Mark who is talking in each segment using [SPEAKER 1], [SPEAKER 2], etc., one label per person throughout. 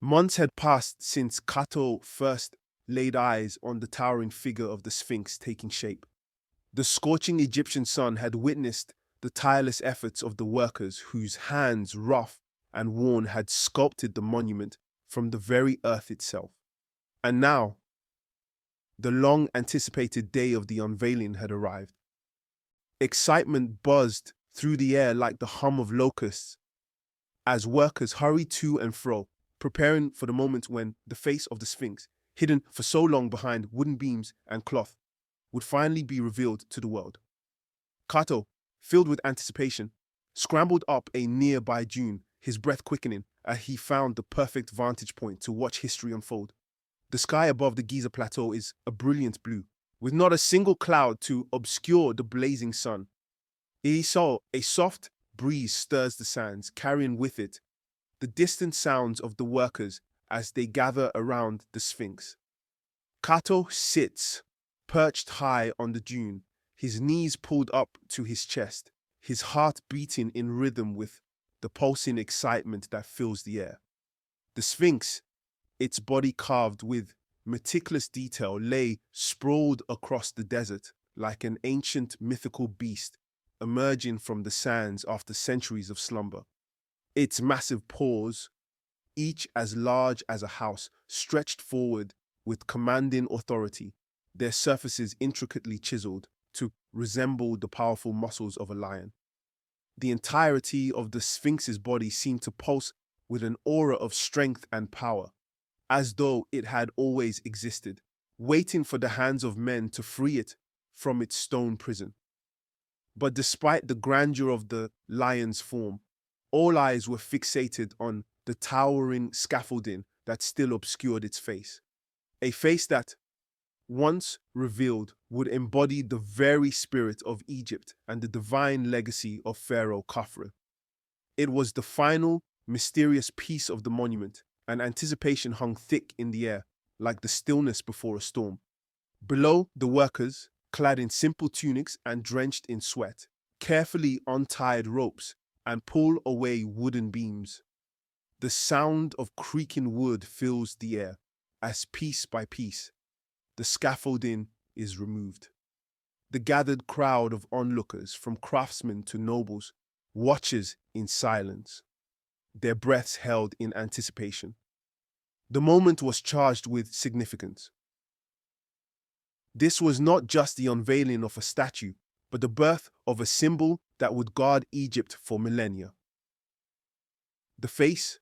[SPEAKER 1] Months had passed since Kato first laid eyes on the towering figure of the Sphinx taking shape. The scorching Egyptian sun had witnessed the tireless efforts of the workers whose hands, rough and worn, had sculpted the monument from the very earth itself. And now, the long anticipated day of the unveiling had arrived. Excitement buzzed through the air like the hum of locusts as workers hurried to and fro, preparing for the moment when the face of the Sphinx, hidden for so long behind wooden beams and cloth, would finally be revealed to the world. Kato, filled with anticipation, scrambled up a nearby dune, his breath quickening as he found the perfect vantage point to watch history unfold. The sky above the Giza plateau is a brilliant blue, with not a single cloud to obscure the blazing sun. He saw a soft breeze stirs the sands, carrying with it the distant sounds of the workers as they gather around the Sphinx. Kato sits, perched high on the dune, his knees pulled up to his chest, his heart beating in rhythm with the pulsing excitement that fills the air. The Sphinx, its body carved with meticulous detail, lay sprawled across the desert like an ancient mythical beast emerging from the sands after centuries of slumber. Its massive paws, each as large as a house, stretched forward with commanding authority, their surfaces intricately chiseled to resemble the powerful muscles of a lion. The entirety of the Sphinx's body seemed to pulse with an aura of strength and power, as though it had always existed, waiting for the hands of men to free it from its stone prison. But despite the grandeur of the lion's form, all eyes were fixated on the towering scaffolding that still obscured its face. A face that, once revealed, would embody the very spirit of Egypt and the divine legacy of Pharaoh Khafre. It was the final, mysterious piece of the monument, and anticipation hung thick in the air, like the stillness before a storm. Below, the workers, clad in simple tunics and drenched in sweat, carefully untied ropes and pull away wooden beams. The sound of creaking wood fills the air as piece by piece the scaffolding is removed. The gathered crowd of onlookers, from craftsmen to nobles, watches in silence, their breaths held in anticipation. The moment was charged with significance. This was not just the unveiling of a statue, but the birth of a symbol that would guard Egypt for millennia. The face,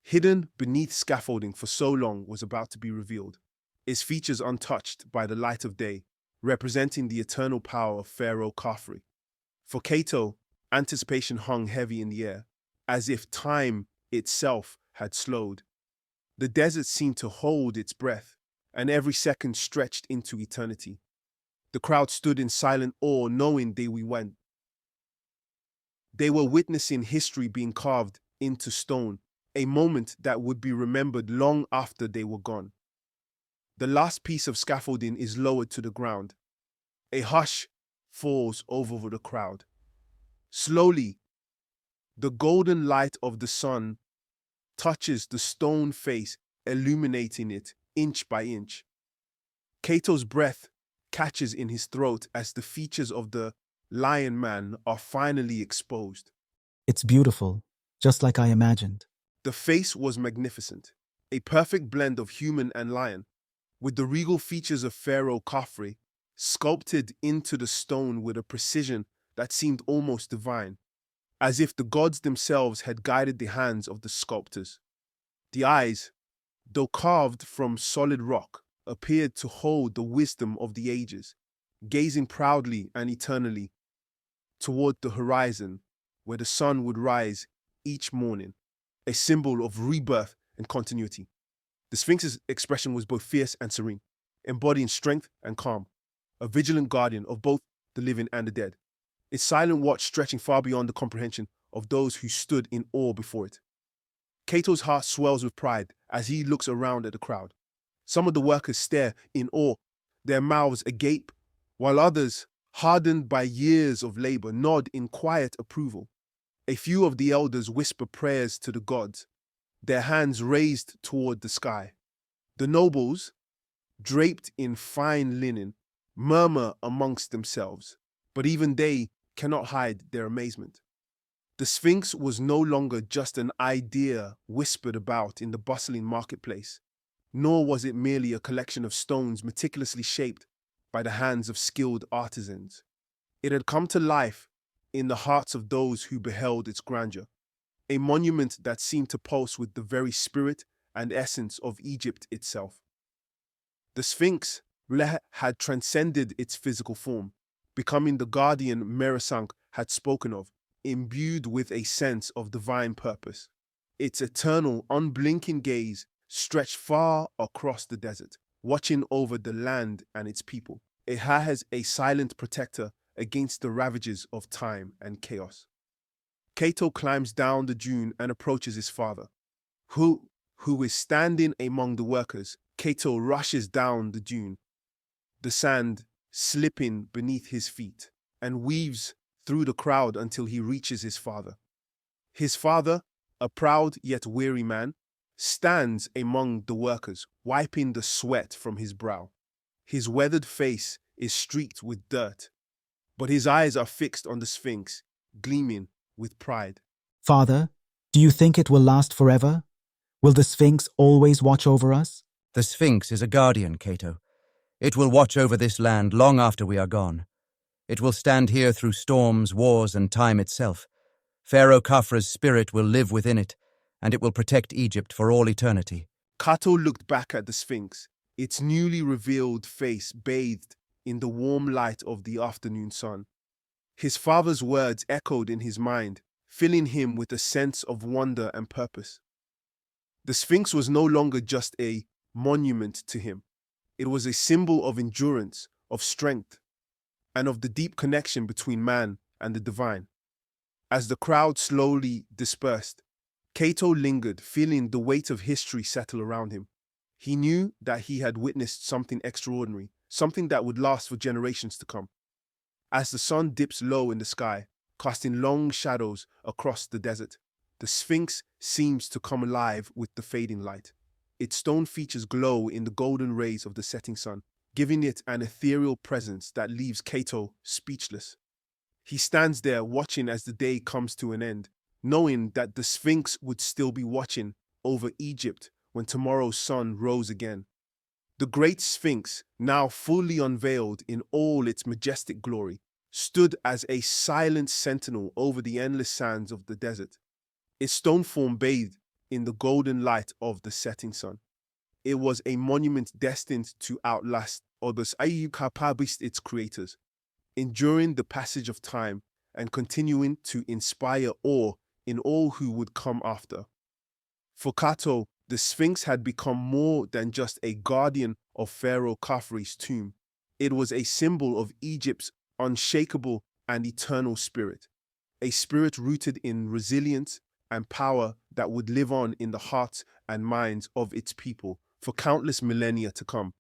[SPEAKER 1] hidden beneath scaffolding for so long, was about to be revealed, its features untouched by the light of day, representing the eternal power of Pharaoh Khafre. For Kato, anticipation hung heavy in the air, as if time itself had slowed. The desert seemed to hold its breath, and every second stretched into eternity. The crowd stood in silent awe, knowing they were witnessing history being carved into stone, a moment that would be remembered long after they were gone. The last piece of scaffolding is lowered to the ground. A hush falls over the crowd. Slowly, the golden light of the sun touches the stone face, illuminating it inch by inch. Kato's breath catches in his throat as the features of the lion man are finally exposed.
[SPEAKER 2] It's beautiful, just like I imagined.
[SPEAKER 1] The face was magnificent, a perfect blend of human and lion, with the regal features of Pharaoh Khafre sculpted into the stone with a precision that seemed almost divine, as if the gods themselves had guided the hands of the sculptors. The eyes, though carved from solid rock, appeared to hold the wisdom of the ages, gazing proudly and eternally toward the horizon where the sun would rise each morning, a symbol of rebirth and continuity. The Sphinx's expression was both fierce and serene, embodying strength and calm, a vigilant guardian of both the living and the dead, its silent watch stretching far beyond the comprehension of those who stood in awe before it. Kato's heart swells with pride as he looks around at the crowd. Some of the workers stare in awe, their mouths agape, while others, hardened by years of labor, nod in quiet approval. A few of the elders whisper prayers to the gods, their hands raised toward the sky. The nobles, draped in fine linen, murmur amongst themselves, but even they cannot hide their amazement. The Sphinx was no longer just an idea whispered about in the bustling marketplace, nor was it merely a collection of stones meticulously shaped by the hands of skilled artisans. It had come to life in the hearts of those who beheld its grandeur, a monument that seemed to pulse with the very spirit and essence of Egypt itself. The Sphinx had transcended its physical form, becoming the guardian Meresank had spoken of, imbued with a sense of divine purpose. Its eternal, unblinking gaze stretched far across the desert, watching over the land and its people. It has a silent protector against the ravages of time and chaos. Kato climbs down the dune and approaches his father, who is standing among the workers. Kato rushes down the dune, the sand slipping beneath his feet, and weaves through the crowd until he reaches his father. His father, a proud yet weary man, stands among the workers, wiping the sweat from his brow. His weathered face is streaked with dirt, but his eyes are fixed on the Sphinx, gleaming with pride.
[SPEAKER 2] Father, do you think it will last forever? Will the Sphinx always watch over us?
[SPEAKER 3] The Sphinx is a guardian, Kato. It will watch over this land long after we are gone. It will stand here through storms, wars, and time itself. Pharaoh Khafra's spirit will live within it, and it will protect Egypt for all eternity.
[SPEAKER 1] Kato looked back at the Sphinx, its newly revealed face bathed in the warm light of the afternoon sun. His father's words echoed in his mind, filling him with a sense of wonder and purpose. The Sphinx was no longer just a monument to him. It was a symbol of endurance, of strength, and of the deep connection between man and the divine. As the crowd slowly dispersed, Kato lingered, feeling the weight of history settle around him. He knew that he had witnessed something extraordinary, something that would last for generations to come. As the sun dips low in the sky, casting long shadows across the desert, the Sphinx seems to come alive with the fading light. Its stone features glow in the golden rays of the setting sun, giving it an ethereal presence that leaves Kato speechless. He stands there watching as the day comes to an end, knowing that the Sphinx would still be watching over Egypt when tomorrow's sun rose again. The Great Sphinx, now fully unveiled in all its majestic glory, stood as a silent sentinel over the endless sands of the desert, its stone form bathed in the golden light of the setting sun. It was a monument destined to outlast others, its creators, enduring the passage of time and continuing to inspire awe in all who would come after. For Kato, the Sphinx had become more than just a guardian of Pharaoh Khafre's tomb. It was a symbol of Egypt's unshakable and eternal spirit, a spirit rooted in resilience and power that would live on in the hearts and minds of its people for countless millennia to come.